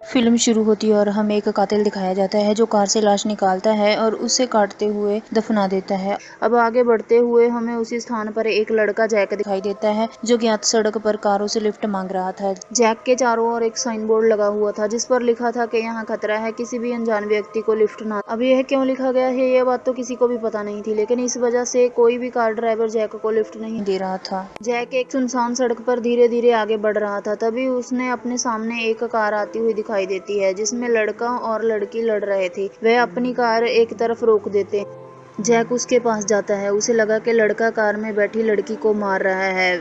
Film शुरू होती है और हमें एक कातिल दिखाया जाता है जो कार से लाश निकालता है और उसे काटते हुए दफना देता है। अब आगे बढ़ते हुए हमें उसी स्थान पर एक लड़का जैक दिखाई देता है जो ज्ञात सड़क पर कारों से लिफ्ट मांग रहा था। जैक के चारों ओर एक साइन बोर्ड लगा हुआ था जिस पर लिखा था कि यहाँ खतरा है, किसी भी अनजान व्यक्ति को लिफ्ट ना। अब यह क्यों लिखा गया है ये बात तो किसी को भी पता नहीं थी, लेकिन इस वजह से कोई भी कार ड्राइवर जैक को लिफ्ट नहीं दे रहा था। जैक एक सुनसान सड़क पर धीरे धीरे आगे बढ़ रहा था, तभी उसने अपने सामने एक कार आती हुई दिखाई देती है जिसमें लड़का और लड़की लड़ रहे थे। वह अपनी कार एक तरफ रोक देते। जैक उसके पास जाता है। उसे लगा कि लड़का कार में बैठी लड़की को मार रहा है,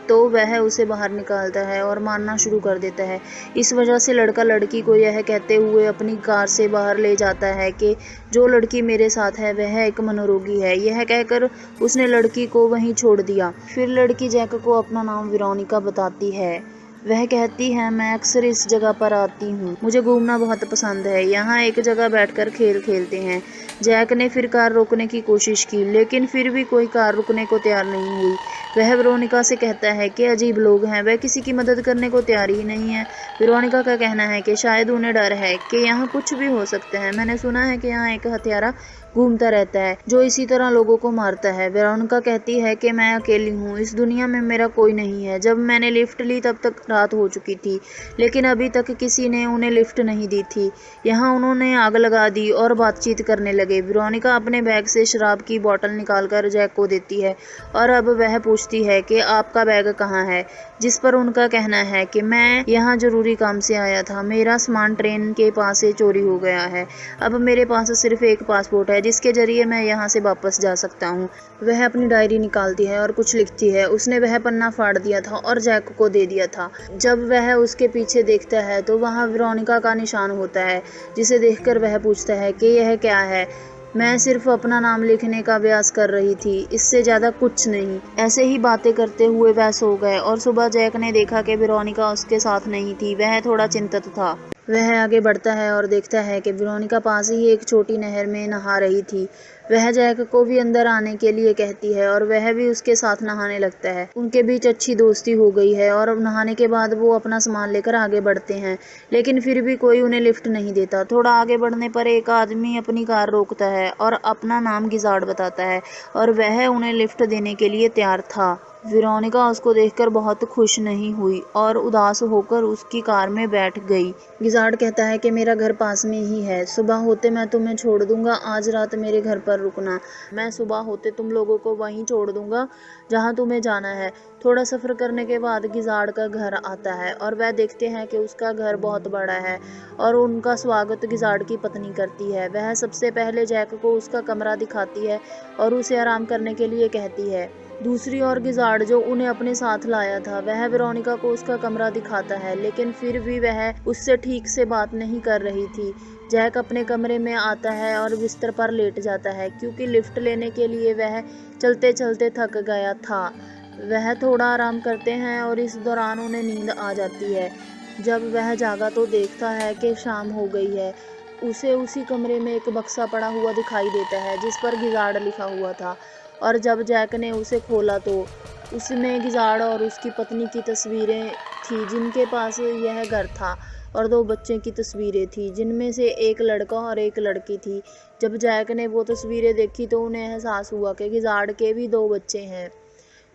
तो वह उसे बाहर निकालता है और मारना शुरू कर देता है। इस वजह से लड़का लड़की को यह कहते हुए अपनी कार से बाहर ले जाता है कि जो लड़की मेरे साथ है वह एक मनोरोगी है। यह कहकर उसने लड़की को वहीं छोड़ दिया। फिर लड़की जैक को अपना नाम वेरोनिका बताती है। वह कहती है, मैं अक्सर इस जगह पर आती हूँ, मुझे घूमना बहुत पसंद है, यहाँ एक जगह बैठकर खेल खेलते हैं। जैक ने फिर कार रोकने की कोशिश की, लेकिन फिर भी कोई कार रुकने को तैयार नहीं हुई। वह वेरोनिका से कहता है कि अजीब लोग हैं, वह किसी की मदद करने को तैयार ही नहीं है। वेरोनिका का कहना है कि शायद उन्हें डर है कि यहाँ कुछ भी हो सकता है। मैंने सुना है कि यहाँ एक हत्यारा घूमता रहता है जो इसी तरह लोगों को मारता है। वेरोनिका कहती है कि मैं अकेली हूँ, इस दुनिया में मेरा कोई नहीं है। जब मैंने लिफ्ट ली तब तक रात हो चुकी थी, लेकिन अभी तक किसी ने उन्हें लिफ्ट नहीं दी थी। यहाँ उन्होंने आग लगा दी और बातचीत करने लगे। वेरोनिका अपने बैग से शराब की बोतल निकालकर जैक को देती है और अब वह पूछती है कि आपका बैग कहाँ है, जिस पर उनका कहना है कि मैं यहाँ जरूरी काम से आया था, मेरा सामान ट्रेन के पास से चोरी हो गया है। अब मेरे पास सिर्फ एक पासपोर्ट है जिसके जरिए मैं यहाँ से वापस जा सकता हूँ। वह अपनी डायरी निकालती है और कुछ लिखती है। उसने वह पन्ना फाड़ दिया था और जैक को दे दिया था। जब वह उसके पीछे देखता है तो वहाँ वेरोनिका का निशान होता है, जिसे देखकर वह पूछता है कि यह क्या है। मैं सिर्फ अपना नाम लिखने का अभ्यास कर रही थी, इससे ज्यादा कुछ नहीं। ऐसे ही बातें करते हुए वह सो गए और सुबह जैक ने देखा कि वेरोनिका उसके साथ नहीं थी। वह थोड़ा चिंतित था। वह आगे बढ़ता है और देखता है कि वेरोनिका पास ही एक छोटी नहर में नहा रही थी। वह जैक को भी अंदर आने के लिए कहती है और वह भी उसके साथ नहाने लगता है। उनके बीच अच्छी दोस्ती हो गई है और अब नहाने के बाद वो अपना सामान लेकर आगे बढ़ते हैं, लेकिन फिर भी कोई उन्हें लिफ्ट नहीं देता। थोड़ा आगे बढ़ने पर एक आदमी अपनी कार रोकता है और अपना नाम गिजार्ड बताता है और वह उन्हें लिफ्ट देने के लिए तैयार था। वेरोनिका उसको देखकर बहुत खुश नहीं हुई और उदास होकर उसकी कार में बैठ गई। गिजार्ड कहता है कि मेरा घर पास में ही है, सुबह होते मैं तुम्हें छोड़ दूंगा, आज रात मेरे घर पर रुकना, मैं सुबह होते तुम लोगों को वहीं छोड़ दूंगा जहां तुम्हें जाना है। थोड़ा सफ़र करने के बाद गिजार्ड का घर आता है और वह देखते हैं कि उसका घर बहुत बड़ा है और उनका स्वागत गिजार्ड की पत्नी करती है। वह सबसे पहले जैक को उसका कमरा दिखाती है और उसे आराम करने के लिए कहती है। दूसरी ओर गिजार्ड जो उन्हें अपने साथ लाया था वह वेरोनिका को उसका कमरा दिखाता है, लेकिन फिर भी वह उससे ठीक से बात नहीं कर रही थी। जैक अपने कमरे में आता है और बिस्तर पर लेट जाता है क्योंकि लिफ्ट लेने के लिए वह चलते चलते थक गया था। वह थोड़ा आराम करते हैं और इस दौरान उन्हें नींद आ जाती है। जब वह जागा तो देखता है कि शाम हो गई है। उसे उसी कमरे में एक बक्सा पड़ा हुआ दिखाई देता है जिस पर गिजार्ड लिखा हुआ था और जब जैक ने उसे खोला तो उसमें गिजार्ड और उसकी पत्नी की तस्वीरें थी, जिनके पास यह घर था, और दो बच्चे की तस्वीरें थी जिनमें से एक लड़का और एक लड़की थी। जब जैक ने वो तस्वीरें देखी तो उन्हें एहसास हुआ कि गिजार्ड के भी दो बच्चे हैं,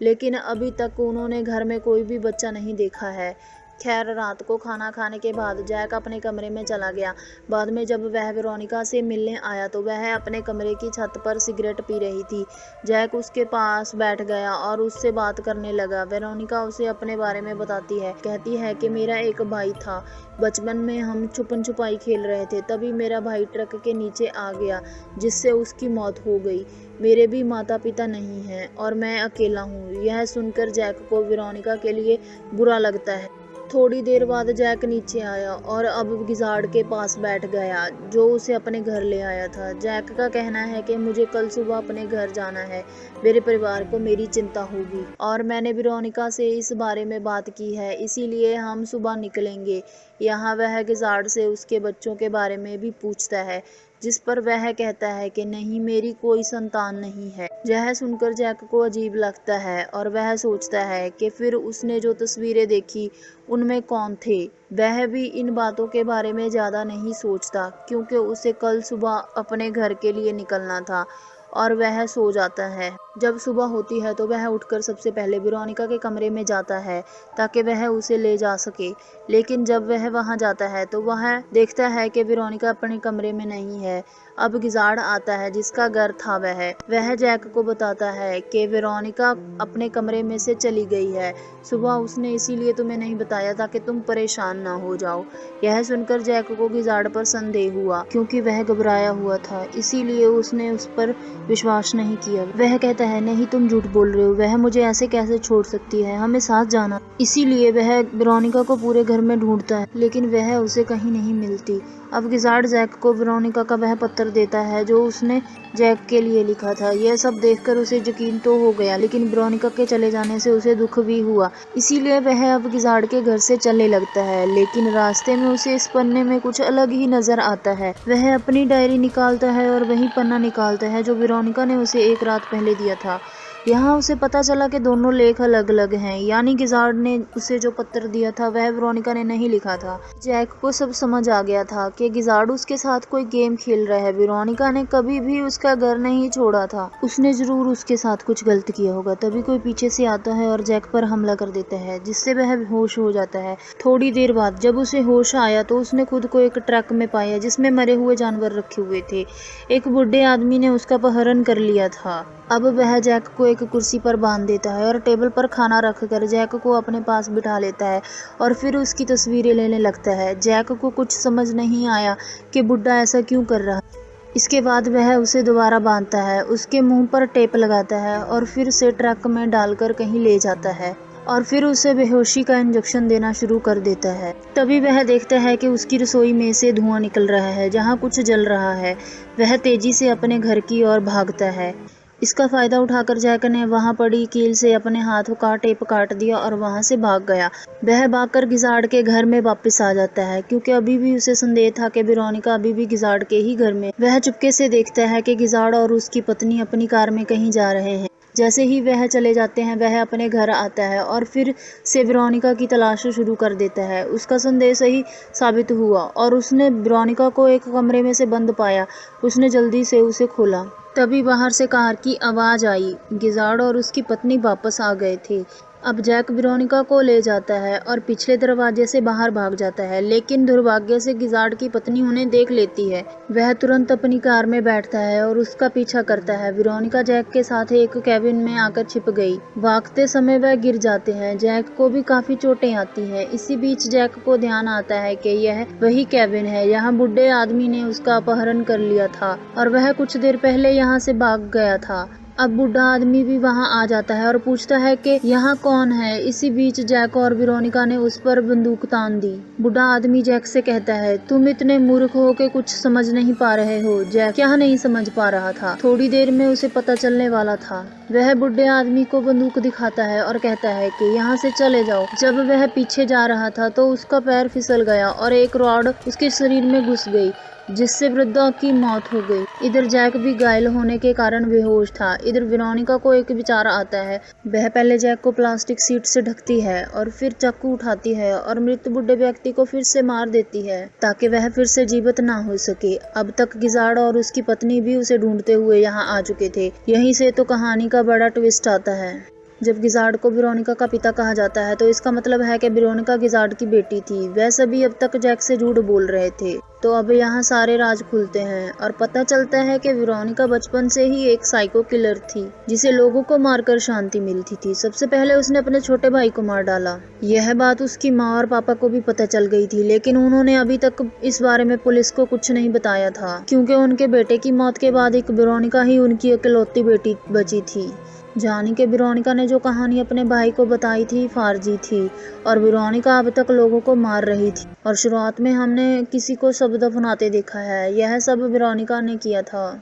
लेकिन अभी तक उन्होंने घर में कोई भी बच्चा नहीं देखा है। खैर, रात को खाना खाने के बाद जैक अपने कमरे में चला गया। बाद में जब वह वेरोनिका से मिलने आया तो वह अपने कमरे की छत पर सिगरेट पी रही थी। जैक उसके पास बैठ गया और उससे बात करने लगा। वेरोनिका उसे अपने बारे में बताती है, कहती है कि मेरा एक भाई था, बचपन में हम छुपन छुपाई खेल रहे थे, तभी मेरा भाई ट्रक के नीचे आ गया जिससे उसकी मौत हो गई। मेरे भी माता पिता नहीं हैं और मैं अकेला हूँ। यह सुनकर जैक को वेरोनिका के लिए बुरा लगता है। थोड़ी देर बाद जैक नीचे आया और अब गिजार्ड के पास बैठ गया जो उसे अपने घर ले आया था। जैक का कहना है कि मुझे कल सुबह अपने घर जाना है, मेरे परिवार को मेरी चिंता होगी और मैंने वेरोनिका से इस बारे में बात की है, इसीलिए हम सुबह निकलेंगे। यहाँ वह गिजार्ड से उसके बच्चों के बारे में भी पूछता है। जिस पर वह कहता है कि नहीं, मेरी कोई संतान नहीं है। यह सुनकर जैक को अजीब लगता है और वह सोचता है कि फिर उसने जो तस्वीरें देखी उनमें कौन थे। वह भी इन बातों के बारे में ज़्यादा नहीं सोचता क्योंकि उसे कल सुबह अपने घर के लिए निकलना था और वह सो जाता है। जब सुबह होती है तो वह उठकर सबसे पहले वेरोनिका के कमरे में जाता है ताकि वह उसे ले जा सके। लेकिन जब वह वहां जाता है तो वह देखता है कि वेरोनिका अपने कमरे में नहीं है। अब गिजाड़ आता है जिसका घर था वह जैक को बताता है कि वेरोनिका अपने कमरे में से चली गई है। सुबह उसने इसीलिए तुम्हें नहीं बताया ताकि तुम परेशान ना हो जाओ। यह सुनकर जैक को गिजाड़ पर संदेह हुआ क्योंकि वह घबराया हुआ था, इसीलिए उसने उस पर विश्वास नहीं किया। वह कहता है, नहीं, तुम झूठ बोल रहे हो, वह मुझे ऐसे कैसे छोड़ सकती है, हमें साथ जाना। इसीलिए वह वेरोनिका को पूरे घर में ढूंढता है लेकिन वह उसे कहीं नहीं मिलती। अब गिजाड़ जैक को वेरोनिका का वह पत्र देता है जो उसने जैक के लिए लिखा था। यह सब देखकर उसे यकीन तो हो गया लेकिन वेरोनिका के चले जाने से उसे दुख भी हुआ, इसीलिए वह अब गिजाड़ के घर से चलने लगता है। लेकिन रास्ते में उसे इस पन्ने में कुछ अलग ही नजर आता है। वह अपनी डायरी निकालता है और वही पन्ना निकालता है जो वेरोनिका ने उसे एक रात पहले दिया था। यहाँ उसे पता चला कि दोनों लेख अलग अलग हैं, यानी गिजाड़ ने उसे जो पत्र दिया था वह वेरोनिका ने नहीं लिखा था। जैक को सब समझ आ गया था कि गिजाड़ उसके साथ कोई गेम खेल रहा है। वेरोनिका ने कभी भी उसका घर नहीं छोड़ा था, उसने जरूर उसके साथ कुछ गलत किया होगा। तभी कोई पीछे से आता है और जैक पर हमला कर देता है जिससे वह बेहोश हो जाता है। थोड़ी देर बाद जब उसे होश आया तो उसने खुद को एक ट्रक में पाया जिसमें मरे हुए जानवर रखे हुए थे। एक बूढ़े आदमी ने उसका अपहरण कर लिया था। अब वह जैक को एक कुर्सी पर बांध देता है और टेबल पर खाना रखकर जैक को अपने पास बिठा लेता है और फिर उसकी तस्वीरें लेने लगता है। जैक को कुछ समझ नहीं आया कि बुढ़ा ऐसा क्यों कर रहा। इसके बाद वह उसे दोबारा बांधता है, उसके मुंह पर टेप लगाता है और फिर से ट्रक में डालकर कहीं ले जाता है और फिर उसे बेहोशी का इंजेक्शन देना शुरू कर देता है। तभी वह देखता है कि उसकी रसोई में से धुआं निकल रहा है जहां कुछ जल रहा है। वह तेजी से अपने घर की ओर भागता है। इसका फायदा उठाकर जैक ने वहां पड़ी कील से अपने हाथों का टेप काट दिया और वहां से भाग गया। वह भागकर गिजाड़ के घर में वापस आ जाता है क्योंकि अभी भी उसे संदेह था कि वेरोनिका अभी भी गिजाड़ के ही घर में। वह चुपके से देखता है कि गिजाड़ और उसकी पत्नी अपनी कार में कहीं जा रहे हैं। जैसे ही वह चले जाते हैं वह अपने घर आता है और फिर से वेरोनिका की तलाश शुरू कर देता है। उसका संदेह सही साबित हुआ और उसने वेरोनिका को एक कमरे में से बंद पाया। उसने जल्दी से उसे खोला। तभी बाहर से कार की आवाज आई। गिजाड़ और उसकी पत्नी वापस आ गए थे। अब जैक वेरोनिका को ले जाता है और पिछले दरवाजे से बाहर भाग जाता है, लेकिन दुर्भाग्य से गिजाड़ की पत्नी उन्हें देख लेती है। वह तुरंत अपनी कार में बैठता है और उसका पीछा करता है। वेरोनिका जैक के साथ एक कैबिन में आकर छिप गई। भागते समय वह गिर जाते हैं। जैक को भी काफी चोटें आती हैं। इसी बीच जैक को ध्यान आता है कि यह वही कैबिन है, यहाँ बुढ़े आदमी ने उसका अपहरण कर लिया था और वह कुछ देर पहले यहाँ से भाग गया था। अब बूढ़ा आदमी भी वहां आ जाता है और पूछता है कि यहाँ कौन है। इसी बीच जैक और वेरोनिका ने उस पर बंदूक तान दी। बूढ़ा आदमी जैक से कहता है, तुम इतने मूर्ख हो के कुछ समझ नहीं पा रहे हो। जैक क्या नहीं समझ पा रहा था, थोड़ी देर में उसे पता चलने वाला था। वह बुढ़े आदमी को बंदूक दिखाता है और कहता है कि यहाँ से चले जाओ। जब वह पीछे जा रहा था तो उसका पैर फिसल गया और एक रॉड उसके शरीर में घुस गई जिससे वृद्धा की मौत हो गई। इधर जैक भी घायल होने के कारण बेहोश था। इधर वेरोनिका को एक विचार आता है। वह पहले जैक को प्लास्टिक शीट से ढकती है और फिर चाकू उठाती है और मृत बुढ़े व्यक्ति को फिर से मार देती है ताकि वह फिर से जीवित ना हो सके। अब तक गिजाड़ और उसकी पत्नी भी उसे ढूंढते हुए यहाँ आ चुके थे। यहीं से तो कहानी का बड़ा ट्विस्ट आता है। जब गिजाड़ को वेरोनिका का पिता कहा जाता है तो इसका मतलब है कि वेरोनिका गिजाड़ की बेटी थी। वह सभी अब तक जैक से झूठ बोल रहे थे। तो अब यहाँ सारे राज खुलते हैं और पता चलता है कि वेरोनिका बचपन से ही एक साइको किलर थी जिसे लोगों को मारकर शांति मिलती थी। सबसे पहले उसने अपने छोटे भाई को मार डाला। यह बात उसकी माँ और पापा को भी पता चल गई थी, लेकिन उन्होंने अभी तक इस बारे में पुलिस को कुछ नहीं बताया था क्योंकि उनके बेटे की मौत के बाद एक वेरोनिका ही उनकी इकलौती बेटी बची थी। जानी कि वेरोनिका ने जो कहानी अपने भाई को बताई थी फर्जी थी और वेरोनिका अब तक लोगों को मार रही थी और शुरुआत में हमने किसी को शव दफनाते देखा है। यह सब वेरोनिका ने किया था।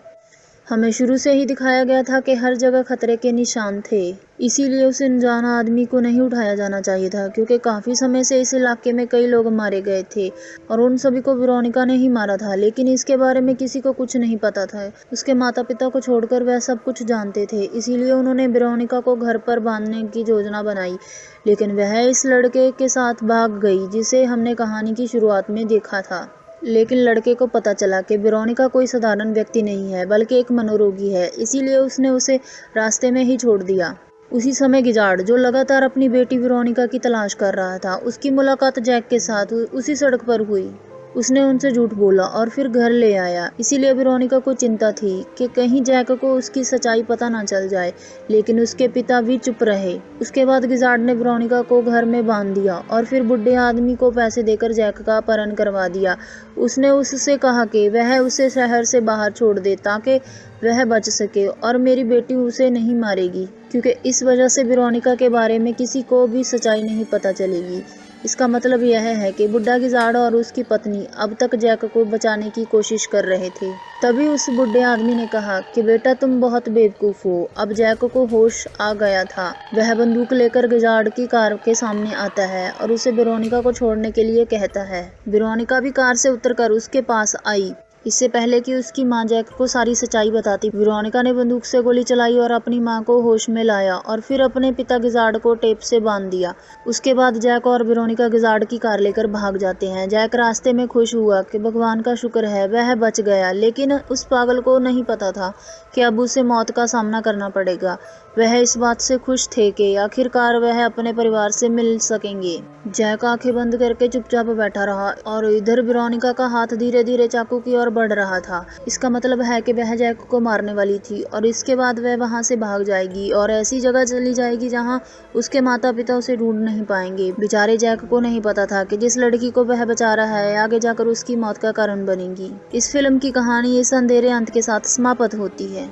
हमें शुरू से ही दिखाया गया था कि हर जगह खतरे के निशान थे, इसीलिए उस अनजान आदमी को नहीं उठाया जाना चाहिए था, क्योंकि काफ़ी समय से इस इलाके में कई लोग मारे गए थे और उन सभी को वेरोनिका ने ही मारा था। लेकिन इसके बारे में किसी को कुछ नहीं पता था। उसके माता पिता को छोड़कर वह सब कुछ जानते थे, इसीलिए उन्होंने वेरोनिका को घर पर बांधने की योजना बनाई। लेकिन वह इस लड़के के साथ भाग गई जिसे हमने कहानी की शुरुआत में देखा था। लेकिन लड़के को पता चला कि वेरोनिका कोई साधारण व्यक्ति नहीं है, बल्कि एक मनोरोगी है, इसीलिए उसने उसे रास्ते में ही छोड़ दिया। उसी समय गिजार्ड, जो लगातार अपनी बेटी वेरोनिका की तलाश कर रहा था, उसकी मुलाकात जैक के साथ उसी सड़क पर हुई। उसने उनसे झूठ बोला और फिर घर ले आया। इसीलिए वेरोनिका को चिंता थी कि कहीं जैक को उसकी सच्चाई पता ना चल जाए, लेकिन उसके पिता भी चुप रहे। उसके बाद गिजार्ड ने वेरोनिका को घर में बांध दिया और फिर बुढ़े आदमी को पैसे देकर जैक का अपहरण करवा दिया। उसने उससे कहा कि वह उसे शहर से बाहर छोड़ दे ताकि वह बच सके और मेरी बेटी उसे नहीं मारेगी, क्योंकि इस वजह से वेरोनिका के बारे में किसी को भी सच्चाई नहीं पता चलेगी। इसका मतलब यह है कि बुढ़ा गिजार्ड और उसकी पत्नी अब तक जैक को बचाने की कोशिश कर रहे थे। तभी उस बुढ़े आदमी ने कहा कि बेटा तुम बहुत बेवकूफ हो। अब जैक को होश आ गया था। वह बंदूक लेकर गिजार्ड की कार के सामने आता है और उसे वेरोनिका को छोड़ने के लिए कहता है। वेरोनिका भी कार से उतरकर उसके पास आई। इससे पहले कि उसकी मां जैक को सारी सच्चाई बताती, वेरोनिका ने बंदूक से गोली चलाई और अपनी मां को होश में लाया और फिर अपने पिता गिजार्ड को टेप से बांध दिया। उसके बाद जैक और वेरोनिका गिजार्ड की कार लेकर भाग जाते हैं। जैक रास्ते में खुश हुआ कि भगवान का शुक्र है वह बच गया, लेकिन उस पागल को नहीं पता था कि अब उसे मौत का सामना करना पड़ेगा। वह इस बात से खुश थे कि आखिरकार वह अपने परिवार से मिल सकेंगे। जैक आंखें बंद करके चुपचाप बैठा रहा और इधर वेरोनिका का हाथ धीरे धीरे चाकू की ओर बढ़ रहा था। इसका मतलब है कि वह जैक को मारने वाली थी और इसके बाद वह वहां से भाग जाएगी और ऐसी जगह चली जाएगी जहां उसके माता पिता उसे ढूंढ नहीं पाएंगे। बेचारे जैक को नहीं पता था कि जिस लड़की को वह बचा रहा है आगे जाकर उसकी मौत का कारण बनेगी। इस फिल्म की कहानी इस अंधेरे अंत के साथ समाप्त होती है।